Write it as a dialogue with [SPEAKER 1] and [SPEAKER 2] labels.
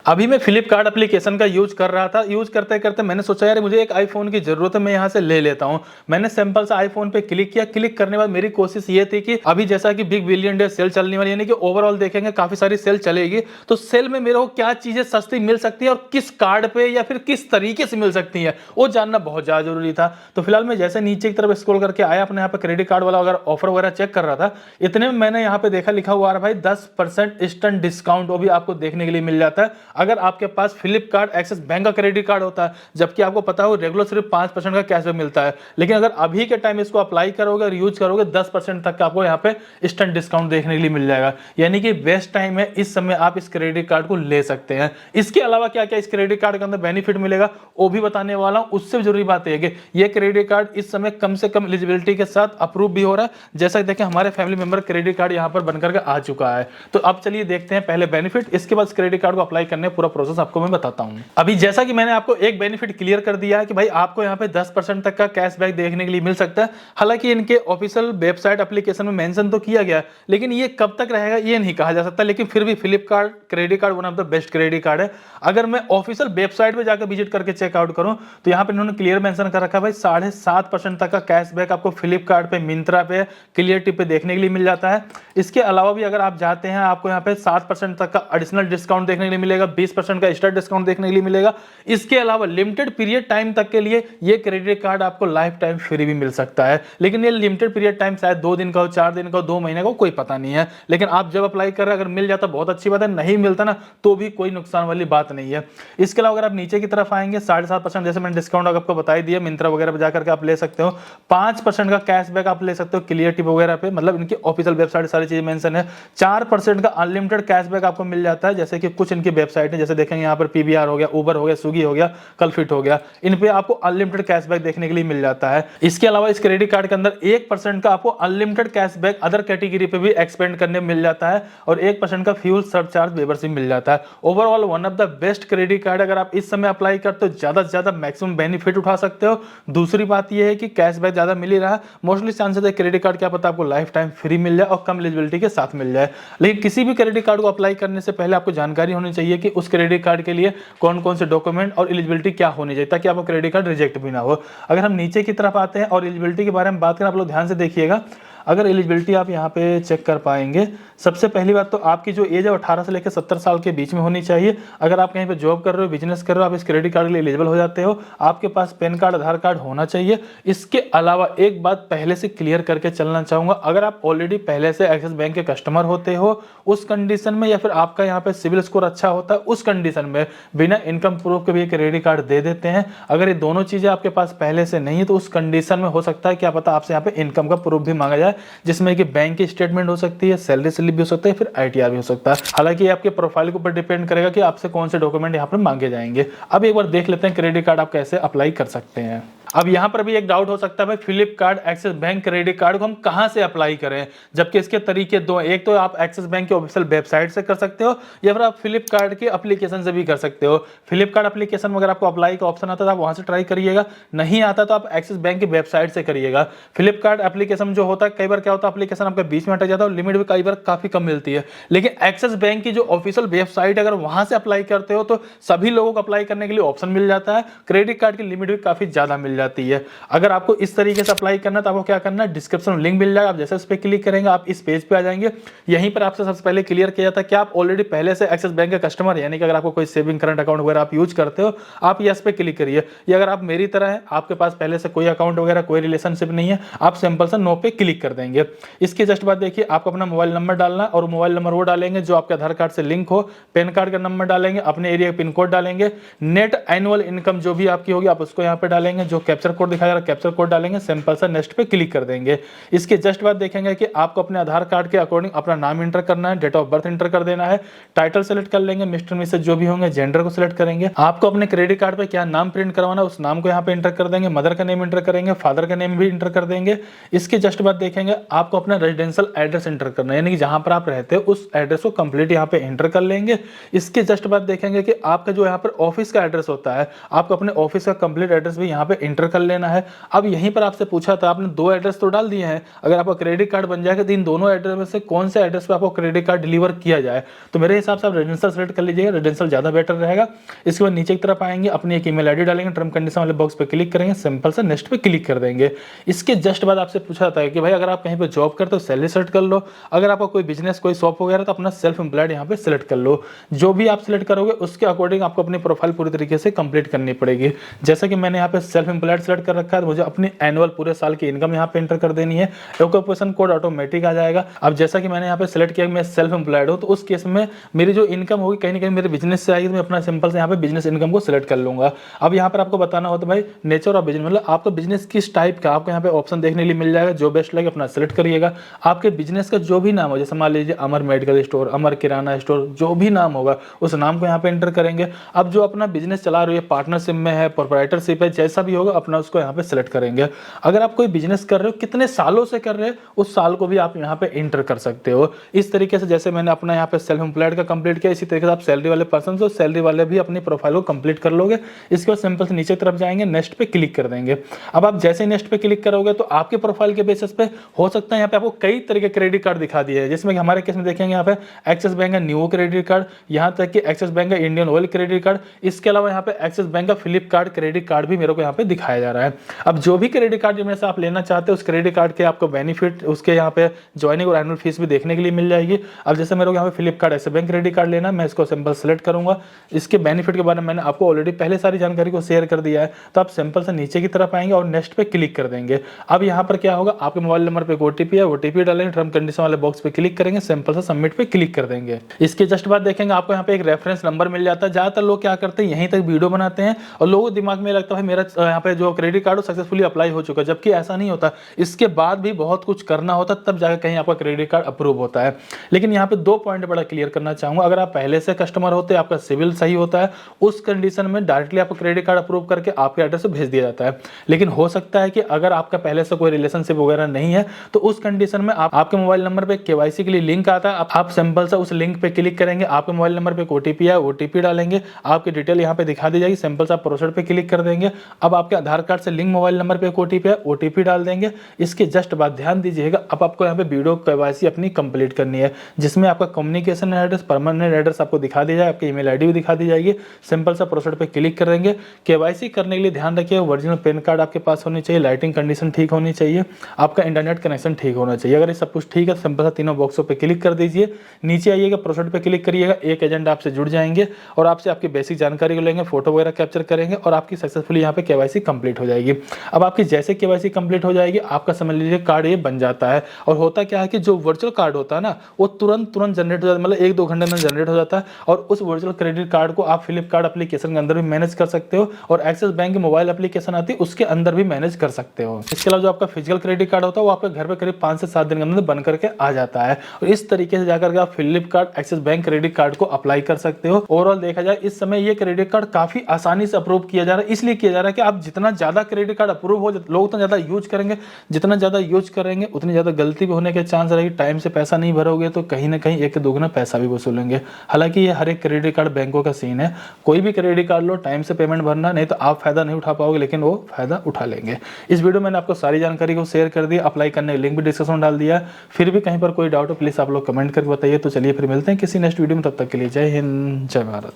[SPEAKER 1] अभी मैं फ्लिपकार्ट एप्लीकेशन का यूज कर रहा था। यूज करते करते मैंने सोचा यार मुझे एक आईफोन की जरूरत है, मैं यहाँ से ले लेता हूँ। मैंने सिंपल सा आईफोन पे क्लिक किया। क्लिक करने के बाद मेरी कोशिश ये थी कि अभी जैसा कि बिग बिलियन डे सेल चलने वाली, यानी कि ओवरऑल देखेंगे काफी सारी सेल चलेगी, तो सेल में मेरे को क्या चीजें सस्ती मिल सकती है और किस कार्ड पे या फिर किस तरीके से मिल सकती है वो जानना बहुत ज्यादा जरूरी था। तो फिलहाल मैं जैसे नीचे की तरफ स्क्रॉल करके आया, अपने यहाँ पे क्रेडिट कार्ड वाला अगर ऑफर वगैरह चेक कर रहा था, इतने में मैंने यहाँ पे देखा लिखा हुआ भाई 10% इंस्टेंट डिस्काउंट, वो भी आपको देखने के लिए मिल जाता है अगर आपके पास फ्लिपकार्ट एक्सिस बैंक का क्रेडिट कार्ड होता है। जबकि आपको पता हो रेगुलर सिर्फ 5% का कैशबैक मिलता है, लेकिन अगर अभी के टाइम इसको अप्लाई करोगे और यूज करोगे 10% तक का आपको यहाँ पे इंस्टेंट डिस्काउंट देखने के लिए मिल जाएगा। यानी कि बेस्ट टाइम है, इस समय आप इस क्रेडिट कार्ड को ले सकते हैं। इसके अलावा क्या क्या इस क्रेडिट कार्ड के अंदर बेनिफिट मिलेगा वो भी बताने वाला हूं। उससे जरूरी बात है कि ये क्रेडिट कार्ड इस समय कम से कम एलिजिबिलिटी के साथ अप्रूव भी हो रहा है। जैसा कि देखें हमारे फैमिली मेंबर क्रेडिट कार्ड यहाँ पर बनकर के आ चुका है। तो अब चलिए देखते हैं पहले बेनिफिट, इसके बाद क्रेडिट कार्ड को अप्लाई करने पूरा प्रोसेस आपको मैं बताता हूं। अभी जैसा कि मैंने आपको एक बेनिफिट क्लियर कर दिया है कि भाई आपको यहाँ पे 10% तक का कैशबैक देखने के लिए मिल सकता है। हालांकि इनके ऑफिशियल वेबसाइट एप्लीकेशन में मेंशन तो किया गया, लेकिन ये कब तक रहेगा ये नहीं कहा जा सकता। लेकिन फिर भी Flipkart credit card one of the best credit card है। अगर मैं ऑफिशियल वेबसाइट पे जाकर विजिट करके चेकआउट करूं तो यहाँ पे इन्होंने क्लियर मेंशन कर रखा है भाई 7.5% तक का कैशबैक आपको फ्लिपकार्ट पे, मिंत्रा पे, क्लियर टिप पे देखने के लिए मिल जाता है। इसके अलावा भी अगर आप जाते हैं आपको यहाँ पे 7% तक का एडिशनल डिस्काउंट देखने के लिए मिलेगा, 20% का एक्स्ट्रा डिस्काउंट देखने के लिए मिलेगा। इसके अलावा लिमिटेड पीरियड टाइम तक के लिए ये क्रेडिट कार्ड आपको लाइफ टाइम फ्री भी मिल सकता है। लेकिन ये लिमिटेड पीरियड टाइम शायद 2 दिन का हो, 4 दिन का हो, 2 महीने का हो, कोई पता नहीं है। लेकिन आप जब अप्लाई कर रहे हैं अगर मिल जाता बहुत अच्छी बात है, नहीं मिलता ना तो भी कोई नुकसान वाली बात नहीं है। इसके अलावा अगर आप नीचे की तरफ आएंगे 7.5% जैसे मैंने डिस्काउंट आपको बता ही दिया, मिंत्रा वगैरह पर जाकर के आप ले सकते हो। 5% का कैशबैक आप ले सकते हो क्लियर टिप वगैरह पे, मतलब इनकी ऑफिशियल वेबसाइट सारी चीजें मेंशन है। 4% का अनलिमिटेड कैशबैक आपको मिल जाता है, जैसे कि कुछ इनकी वेबसाइट है, जैसे देखेंगे यहाँ पर पीवीआर हो गया, उबर हो गया, स्विगी हो गया, कलफिट हो गया, इन पे आपको अनलिमिटेड कैशबैक देखने के लिए मिल जाता है। इसके अलावा इस क्रेडिट कार्ड के अंदर 1% का आपको अनलिमिटेड कैशबैक अदर कैटेगरी पे भी एक्सपेंड करने मिल जाता है और 1% का फ्यूल सरचार्ज वेवर से मिल जाता है। Overall one of the best credit card, अगर आप इस समय अप्लाई करते हो ज्यादा से ज्यादा मैक्सिमम बेनिफिट उठा सकते हो। दूसरी बात यह है कि कैशबैक ज्यादा मिल ही रहा है, मोस्टली चांसेस है क्रेडिट कार्ड क्या पता आपको लाइफ टाइम फ्री मिल जाए और कम एलिजिबिलिटी के साथ मिल जाए। लेकिन किसी भी क्रेडिट कार्ड को अप्लाई करने से पहले आपको जानकारी होनी चाहिए कि उस क्रेडिट कार्ड के लिए कौन कौन से डॉक्यूमेंट और एलिजिबिलिटी क्या होनी चाहिए ताकि आपको क्रेडिट कार्ड रिजेक्ट भी ना हो। अगर हम नीचे की तरफ आते हैं और एलिजिबिलिटी के बारे में बात करें, आप लोग ध्यान से देखिएगा। अगर एलिजिबिलिटी आप यहाँ पे चेक कर पाएंगे, सबसे पहली बात तो आपकी जो एज है 18 से लेकर 70 साल के बीच में होनी चाहिए। अगर आप कहीं पे जॉब कर रहे हो, बिजनेस कर रहे हो, आप इस क्रेडिट कार्ड के लिए एलिजिबल हो जाते हो। आपके पास पैन कार्ड, आधार कार्ड होना चाहिए। इसके अलावा एक बात पहले से क्लियर करके चलना चाहूंगा, अगर आप ऑलरेडी पहले से एक्सिस बैंक के कस्टमर होते हो उस कंडीशन में, या फिर आपका यहाँ पे सिविल स्कोर अच्छा होता है उस कंडीशन में, बिना इनकम प्रूफ के भी क्रेडिट कार्ड दे देते हैं। अगर ये दोनों चीजें आपके पास पहले से नहीं है तो उस कंडीशन में हो सकता है क्या पता आपसे यहाँ पे इनकम का प्रूफ भी मांगा जाए, जिसमें कि बैंक की स्टेटमेंट हो सकती है, सैलरी स्लिप भी हो सकता है, फिर आईटीआर भी हो सकता है। हालांकि ये आपके प्रोफाइल के ऊपर डिपेंड करेगा कि आपसे कौन से डॉक्यूमेंट यहाँ पर मांगे जाएंगे। अब एक बार देख लेते हैं क्रेडिट कार्ड आप कैसे अप्लाई कर सकते हैं। अब यहाँ पर भी एक डाउट हो सकता है भाई Flipkart axis bank credit card को हम कहां से अप्लाई करें, जबकि इसके तरीके दो, एक तो आप एक्सिस बैंक के ऑफिशियल वेबसाइट से कर सकते हो या फिर आप फ्लिपकार्ट के एप्लीकेशन से भी कर सकते हो। फ्लिपकार्ट एप्लीकेशन में अगर आपको अप्लाई का ऑप्शन आता है तो आप वहां से ट्राई करिएगा, नहीं आता तो आप एक्सिस बैंक की वेबसाइट से करिएगा। फ्लिपकार्ट एप्लीकेशन जो होता है कई बार क्या होता है एप्लीकेशन आपका बीच में हट जाता है और लिमिट भी कई बार काफी कम मिलती है, लेकिन एक्सिस बैंक की जो ऑफिशियल वेबसाइट अगर वहां से अप्लाई करते हो तो सभी लोगों को अप्लाई करने के लिए ऑप्शन मिल जाता है, क्रेडिट कार्ड की लिमिट भी काफी ज्यादा मिल जाती है। अगर आपको इस तरीके से अप्लाई करना है तो आपको क्या करना है, डिस्क्रिप्शन में लिंक मिल जाएगा, आप जैसे उस पर क्लिक करेंगे आप इस पेज पे आ जाएंगे। यहीं पर आपसे सबसे पहले क्लियर किया जाता है कि आप ऑलरेडी पहले से एक्सिस बैंक के कस्टमर, यानी कि अगर आपको कोई सेविंग करंट अकाउंट वगैरह आप यूज करते हो आप यस पे क्लिक करिए। या अगर आप मेरी तरह है, आपके पास पहले से कोई अकाउंट वगैरह कोई रिलेशनशिप नहीं है, आप सिंपल सा नो पे क्लिक कर देंगे। इसके जस्ट बाद देखिए आपको अपना मोबाइल नंबर डालना है और मोबाइल नंबर वो डालेंगे जो आपके आधार कार्ड से लिंक हो, पैन कार्ड का नंबर डालेंगे, अपने एरिया पिन कोड डालेंगे, नेट एनुअल इनकम जो भी आपकी होगी आप उसको यहाँ पे डालेंगे, जो कैप्चर कोड दिखाया जा रहा है कैप्चर कोड डालेंगे, सिंपल सा नेक्स्ट पे क्लिक कर देंगे। इसके जस्ट बाद देखेंगे कि आपको अपने आधार कार्ड के अकॉर्डिंग अपना नाम एंटर करना है, डेट ऑफ बर्थ एंटर कर देना है, टाइटल सेलेक्ट कर लेंगे, मिस्टर मिसेज जो भी होंगे, जेंडर को सिलेक्ट करेंगे। आपको अपने क्रेडिट कार्ड पे क्या नाम प्रिंट करवाना है उस नाम को यहाँ पे एंटर कर देंगे, मदर का नेम एंटर करेंगे, फादर का नेम भी एंटर कर देंगे। इसके जस्ट बाद देखेंगे आपको अपना रेजिडेंशियल एड्रेस एंटर करना है, यानी कि जहां पर आप रहते हो उस एड्रेस को कंप्लीट यहाँ पे एंटर कर लेंगे। इसके जस्ट बाद देखेंगे कि आपका जो यहाँ पर ऑफिस का एड्रेस होता है, आपको अपने ऑफिस का कंप्लीट एड्रेस भी यहाँ पे एंटर एंटर कर लेना है। अब यहीं पर आपसे पूछा था, आपने 2 एड्रेस तो डाल दिए हैं, अगर आपका क्रेडिट कार्ड बन जाएगा तो इन दोनों एड्रेस में से कौन से एड्रेस पे आपको क्रेडिट कार्ड डिलीवर किया जाए, तो मेरे हिसाब से आप रेजिडेंशियल सेलेक्ट कर लीजिएगा, रेजिडेंशियल ज़्यादा बेटर रहेगा। इसके बाद नीचे की तरफ आएंगे, अपनी एक ईमेल आईडी डालेंगे, टर्म कंडीशन वाले बॉक्स पे क्लिक करेंगे, सिंपल से नेक्स्ट पे क्लिक कर देंगे। इसके जस्ट बाद आपसे पूछा था कि भाई अगर आप कहीं पे जॉब करते हो सैलरी सेलेक्ट कर लो, अगर आपका कोई बिजनेस कोई शॉप वगैरह तो अपना सेल्फ एम्प्लॉयड यहाँ पे सिलेक्ट कर लो। जो भी आप सिलेक्ट करोगे उसके अकॉर्डिंग आपको अपनी प्रोफाइल पूरी तरीके से कंप्लीट करनी पड़ेगी। जैसा कि मैंने यहाँ पे सेल्फ एम्प्लॉयड सेलेक्ट कर रखा है, मुझे अपनी एनुअल पूरे साल की इनकम यहाँ पे एंटर कर देनी है, ऑक्यूपेशन कोड ऑटोमेटिक आ जाएगा। अब जैसा कि मैंने यहाँ पे सेलेक्ट किया मैं सेल्फ एम्प्लॉयड हूँ, तो उस केस में मेरी जो इनकम होगी कहीं ना कहीं मेरे बिजनेस से आएगी, तो मैं अपना सिंपल से यहाँ पे बिजनेस इनकम को सिलेक्ट कर लूंगा। अब यहाँ पर आपको बताना होता है भाई नेचर ऑफ बिजनेस, मतलब आपका बिजनेस किस टाइप का, आपको यहाँ पे ऑप्शन देखने के लिए मिल जाएगा, जो बेस्ट लगे अपना सेलेक्ट करिएगा। आपके बिजनेस का जो भी नाम हो, जैसे मान लीजिए अमर मेडिकल स्टोर, अमर किराना स्टोर, जो भी नाम होगा उस नाम को यहाँ पे एंटर करेंगे। अब जो अपना बिजनेस चला रही है, पार्टनरशिप में है, प्रोप्राइटरशिप है, जैसा भी होगा अपना उसको यहाँ पे सेलेक्ट करेंगे। अगर आप कोई बिजनेस कर रहे हो, कितने सालों से कर रहे हो, उस साल को भी आप यहाँ पे एंटर कर सकते हो। इस तरीके से जैसे मैंने अपना यहाँ पे सेल्फ एम्प्लॉयड का कंप्लीट किया, इसी तरीके से आप सैलरी वाले पर्सन हो, सैलरी वाले भी अपनी प्रोफाइल को कंप्लीट कर लोगे। इसके बाद सिंपल से नीचे तरफ जाएंगे, नेक्स्ट पे क्लिक कर देंगे। अब आप जैसे नेक्स्ट पे क्लिक करोगे तो आपके प्रोफाइल के बेसिस पे हो सकता है यहाँ पे आपको कई तरह के क्रेडिट कार्ड दिखा दिए हैं, जिसमें हमारे केस में देखेंगे यहाँ पे एक्सिस बैंक का न्यू क्रेडिट कार्ड, यहाँ तक कि एक्सिस बैंक का इंडियन ऑयल क्रेडिट कार्ड, इसके अलावा यहाँ पे एक्सिस बैंक का फ्लिपकार्ट क्रेडिट कार्ड भी मेरे को यहाँ पे दिखाया जा रहा है। अब जो भी क्रेडिट कार्ड जिनमें से आप लेना चाहते हो उस क्रेडिट कार्ड के आपको बेनिफिट, उसके यहाँ पे ज्वाइनिंग और एनुअल फीस भी देखने के लिए मिल जाएगी। अब जैसे मेरे को यहाँ पे Flipkart axis bank credit card लेना, मैं इसको सिंपल सेलेक्ट करूंगा। इसके बेनिफिट के बारे में मैंने आपको ऑलरेडी पहले सारी जानकारी को शेयर कर दिया है, तो आप सिंपल से नीचे की तरफ आएंगे और नेक्स्ट पे क्लिक कर देंगे। अब यहाँ पर क्या होगा, आपके मोबाइल नंबर पे ओटीपी है, ओटीपी डालेंगे, टर्म कंडीशन वाले बॉक्स पे क्लिक करेंगे, सिंपल से सबमिट पे क्लिक कर देंगे। इसके जस्ट बाद देखेंगे आपको यहाँ पे एक रेफरेंस नंबर मिल जाता है। ज्यादातर लोग क्या करते हैं, यहीं तक वीडियो बनाते हैं और लोगों को दिमाग में लगता है मेरा यहाँ पे जो क्रेडिट कार्ड सक्सेसफुली अप्लाई हो चुका है, जबकि ऐसा नहीं होता। इसके बाद भी बहुत कुछ करना होता है, तब जाकर कहीं आपका क्रेडिट कार्ड अप्रूव होता है। लेकिन यहाँ पे 2 पॉइंट बड़ा क्लियर करना चाहूंगा, अगर आप पहले से कस्टमर होते हैं, आपका सिविल सही होता है, उस कंडीशन में डायरेक्टली आपको क्रेडिट कार्ड अप्रूव करके आपके एड्रेस पे भेज दिया जाता है। लेकिन हो सकता है कि अगर आपका पहले से कोई रिलेशनशिप वगैरह नहीं है, तो उस कंडीशन में आपके मोबाइल नंबर पे केवाईसी के लिए लिंक आता है, आप सिंपल से उस लिंक पे क्लिक करेंगे, आपके मोबाइल नंबर पे ओटीपी है, ओटीपी डालेंगे, आपकी डिटेल यहाँ पे दिखा दी जाएगी, सिंपल से आप प्रोसीड पे क्लिक कर देंगे। अब आपके आधार कार्ड से लिंक मोबाइल नंबर पे एक ओटीपी है, ओटीपी डाल देंगे। इसके जस्ट बाद ध्यान दीजिएगा, अब आपको यहाँ पे वीडियो केवाईसी अपनी कंप्लीट करनी है, जिसमें आपका कम्युनिकेशन एड्रेस, परमानेंट एड्रेस आपको दिखा दी जाए, आपकी ईमेल आईडी भी दिखा दी जाएगी। सिंपल सा प्रोसीड पे क्लिक कर देंगे। केवाईसी करने के लिए ध्यान रखिए ओरिजिनल पैन कार्ड आपके पास होनी चाहिए, लाइटिंग कंडीशन ठीक होनी चाहिए, आपका इंटरनेट कनेक्शन ठीक होना चाहिए। अगर ये सब कुछ ठीक है, सिंपल सा तीनों बॉक्सों पे क्लिक कर दीजिए, नीचे आइएगा, प्रोसीड पे क्लिक करिएगा। एक एजेंट आपसे जुड़ जाएंगे और आपसे आपकी बेसिक जानकारी को लेंगे, फोटो वगैरह कैप्चर करेंगे और आपकी सक्सेसफुली यहाँ पे केवाईसी कंप्लीट हो जाएगी। अब आपकी जैसे केवाईसी कंप्लीट हो जाएगी, आपका समझ लीजिए कार्ड ये बन जाता है। और होता क्या है कि जो वर्चुअल कार्ड होता है ना, वो तुरंत जनरेट हो जाता है, मतलब 1-2 घंटे में जनरेट हो जाता है। और उस वर्चुअल क्रेडिट कार्ड को आप फ्लिपकार्ट एप्लीकेशन के अंदर भी मैनेज कर सकते हो, और एक्सिस बैंक की मोबाइल एप्लीकेशन आती है उसके अंदर भी मैनेज कर सकते हो। इसके अलावा जो आपका फिजिकल क्रेडिट कार्ड होता है वो आपके घर पे करीब 5 से 7 दिन के अंदर बन करके आ जाता है, और इस तरीके से जाकर के आप Flipkart axis bank credit card को अप्लाई कर सकते हो। ओवरऑल देखा जाए इस समय ये क्रेडिट कार्ड काफी आसानी से अप्रूव किया जा रहा है, इसलिए किया जा रहा है कि आप जितना ज्यादा क्रेडिट कार्ड अप्रूव हो, लोग उतना ज्यादा यूज करेंगे, जितना ज्यादा यूज करेंगे उतनी ज्यादा गलती भी होने के चांस रहेगी। टाइम से पैसा नहीं भरोगे तो कहीं ना कहीं 1-2 पैसा भी वसूलेंगे। हालांकि ये हर एक क्रेडिट कार्ड बैंकों का सीन है, कोई भी क्रेडिट कार्ड लो टाइम से पेमेंट भरना, नहीं तो आप फायदा नहीं उठा पाओगे, लेकिन वो फायदा उठा लेंगे। इस वीडियो में मैंने आपको सारी जानकारी को शेयर कर दी, अप्लाई करने का लिंक भी डिस्क्रिप्शन में डाल दिया। फिर भी कहीं पर कोई डाउट हो प्लीज आप लोग कमेंट करके बताइए। तो चलिए फिर मिलते हैं किसी नेक्स्ट वीडियो में, तब तक के लिए जय हिंद, जय भारत।